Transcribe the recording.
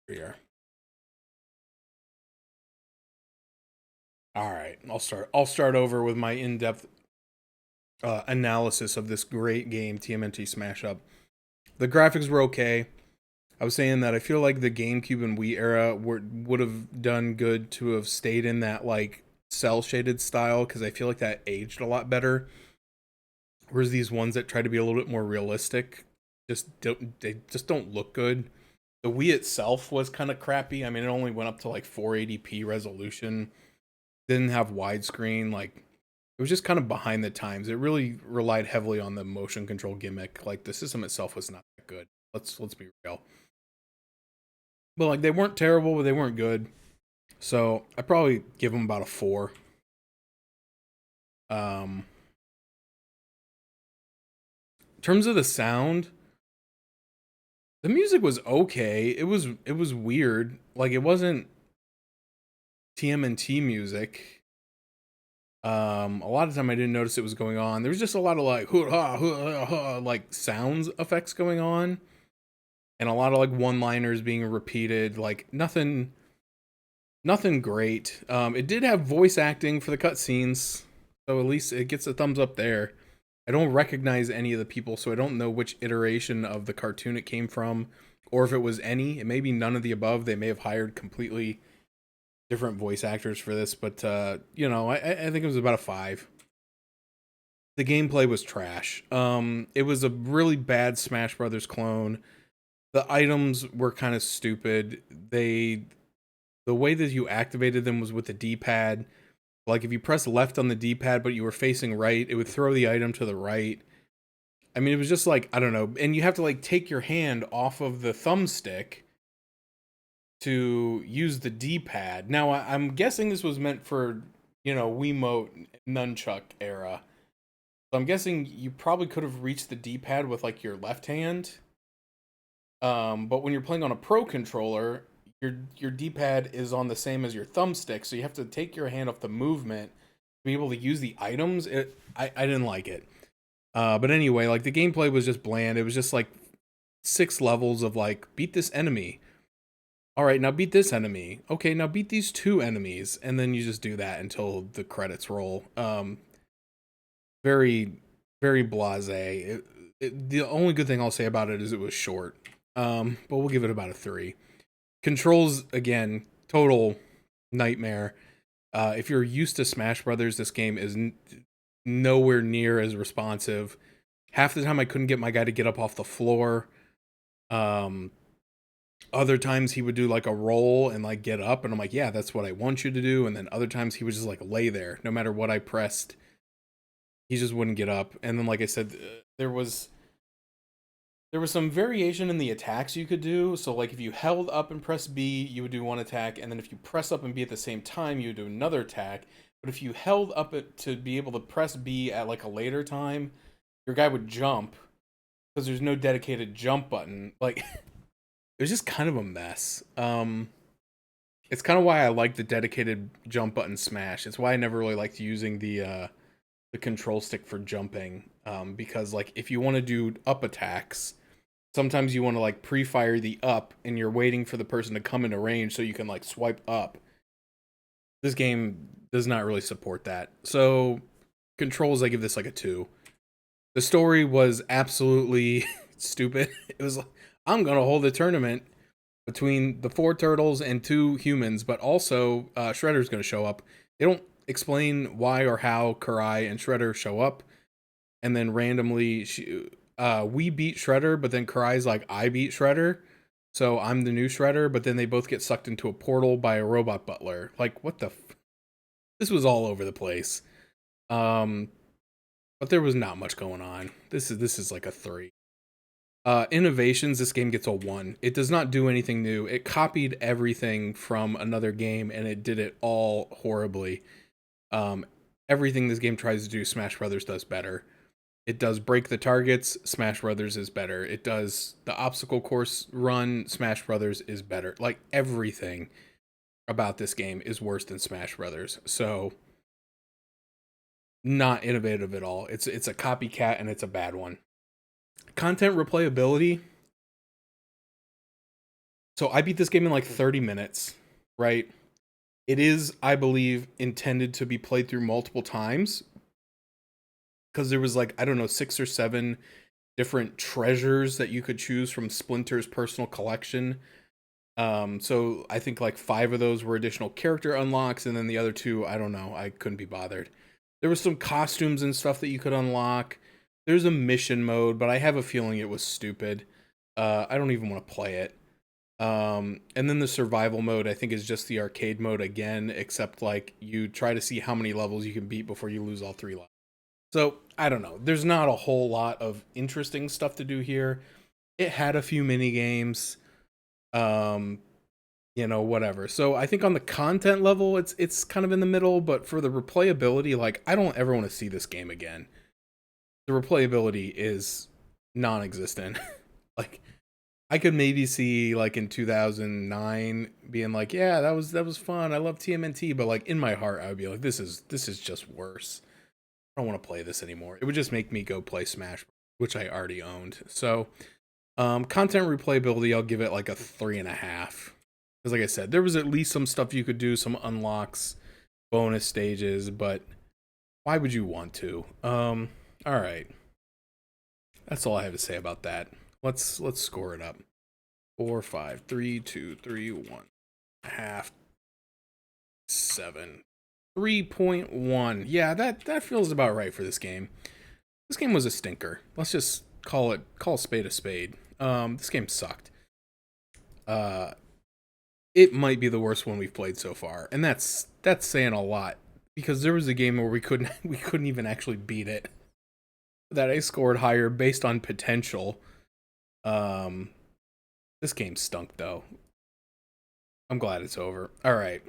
Here. All right, I'll start over with my in-depth analysis of this great game, TMNT Smash Up. The graphics were okay. I was saying that I feel like the GameCube and Wii era would have done good to have stayed in that like cell shaded style because I feel like that aged a lot better. Whereas these ones that try to be a little bit more realistic they just don't look good. The Wii itself was kind of crappy. I mean, it only went up to like 480p resolution. Didn't have widescreen. Like it was just kind of behind the times. It really relied heavily on the motion control gimmick. Like the system itself was not that good. Let's be real. But like they weren't terrible, but they weren't good. So I probably give them about a 4. Um, in terms of the sound, the music was okay. It was weird. Like it wasn't TMNT music. A lot of time I didn't notice it was going on. There was just a lot of like like sounds effects going on, and a lot of like one-liners being repeated. Like nothing great. It did have voice acting for the cutscenes, so at least it gets a thumbs up there. I don't recognize any of the people, so I don't know which iteration of the cartoon it came from, or if it was any. It may be none of the above. They may have hired completely different voice actors for this, but I think it was about a 5. The gameplay was trash. It was a really bad Smash Brothers clone. The items were kind of stupid. The way that you activated them was with the D-pad. Like if you press left on the D-pad but you were facing right, it would throw the item to the right. I mean, it was just like, I don't know, and you have to like take your hand off of the thumbstick to use the D-pad. Now, I'm guessing this was meant for, Wiimote nunchuck era. So I'm guessing you probably could have reached the D-pad with like your left hand. But when you're playing on a pro controller, your D-pad is on the same as your thumbstick, so you have to take your hand off the movement to be able to use the items. I didn't like it. But anyway, like the gameplay was just bland. It was just like 6 levels of like beat this enemy. All right, now beat this enemy. Okay, now beat these 2 enemies, and then you just do that until the credits roll. Very, very blasé. The only good thing I'll say about it is it was short. But we'll give it about a 3. Controls again, total nightmare. If you're used to Smash Brothers, this game is nowhere near as responsive. Half the time, I couldn't get my guy to get up off the floor. Um, Other times he would do like a roll and like get up, and I'm like, yeah, that's what I want you to do. And then other times he would just like lay there, no matter what I pressed, he just wouldn't get up. And then, like I said, there was some variation in the attacks you could do. So like if you held up and press B, you would do one attack, and then if you press up and B at the same time, you would do another attack. But if you held up it to be able to press B at like a later time, your guy would jump because there's no dedicated jump button. Like it was just kind of a mess. It's kind of why I like the dedicated jump button smash. It's why I never really liked using the control stick for jumping. Because like if you want to do up attacks, sometimes you want to like pre-fire the up and you're waiting for the person to come into range so you can like swipe up. This game does not really support that. So controls, I give this like a 2. The story was absolutely stupid. It was like, I'm gonna hold a tournament between the 4 turtles and 2 humans, but also Shredder's gonna show up. They don't explain why or how Karai and Shredder show up, and then randomly we beat Shredder, but then Karai's like, I beat Shredder, so I'm the new Shredder, but then they both get sucked into a portal by a robot butler. Like, what the this was all over the place. Um but there was not much going on. This is like a 3. Innovations, this game gets a 1. It does not do anything new. It copied everything from another game and it did it all horribly. Um Everything this game tries to do, Smash Brothers does better. It does break the targets, Smash Brothers is better. It does the obstacle course run, Smash Brothers is better. Like everything about this game is worse than Smash Brothers. So not innovative at all. It's a copycat and it's a bad one. Content replayability. So I beat this game in like 30 minutes, right? It is, I believe, intended to be played through multiple times because there was like, I don't know, 6 or 7 different treasures that you could choose from Splinter's personal collection. So I think like 5 of those were additional character unlocks, and then the other 2, I don't know, I couldn't be bothered. There was some costumes and stuff that you could unlock. There's a mission mode, but I have a feeling it was stupid. I don't even want to play it. And then the survival mode, I think, is just the arcade mode again, except like you try to see how many levels you can beat before you lose all 3 levels. So I don't know. There's not a whole lot of interesting stuff to do here. It had a few mini games, um, whatever. So I think on the content level, it's kind of in the middle. But for the replayability, like I don't ever want to see this game again. The replayability is non-existent. Like I could maybe see like in 2009 being like, yeah, that was fun. I love TMNT, but like in my heart, I would be like, this is just worse. I don't want to play this anymore. It would just make me go play Smash, which I already owned. So, content replayability, I'll give it like a 3.5. Because, like I said, there was at least some stuff you could do, some unlocks, bonus stages, but why would you want to? All right, that's all I have to say about that. Let's score it up. 4, 5, 3, 2, 3, 1, half, 7, 3.1. Yeah, that feels about right for this game. This game was a stinker. Let's just call a spade a spade. This game sucked. Uh, it might be the worst one we've played so far, and that's saying a lot because there was a game where we couldn't we couldn't even actually beat it. That I scored higher based on potential. Um, this game stunk though. I'm glad it's over. All right.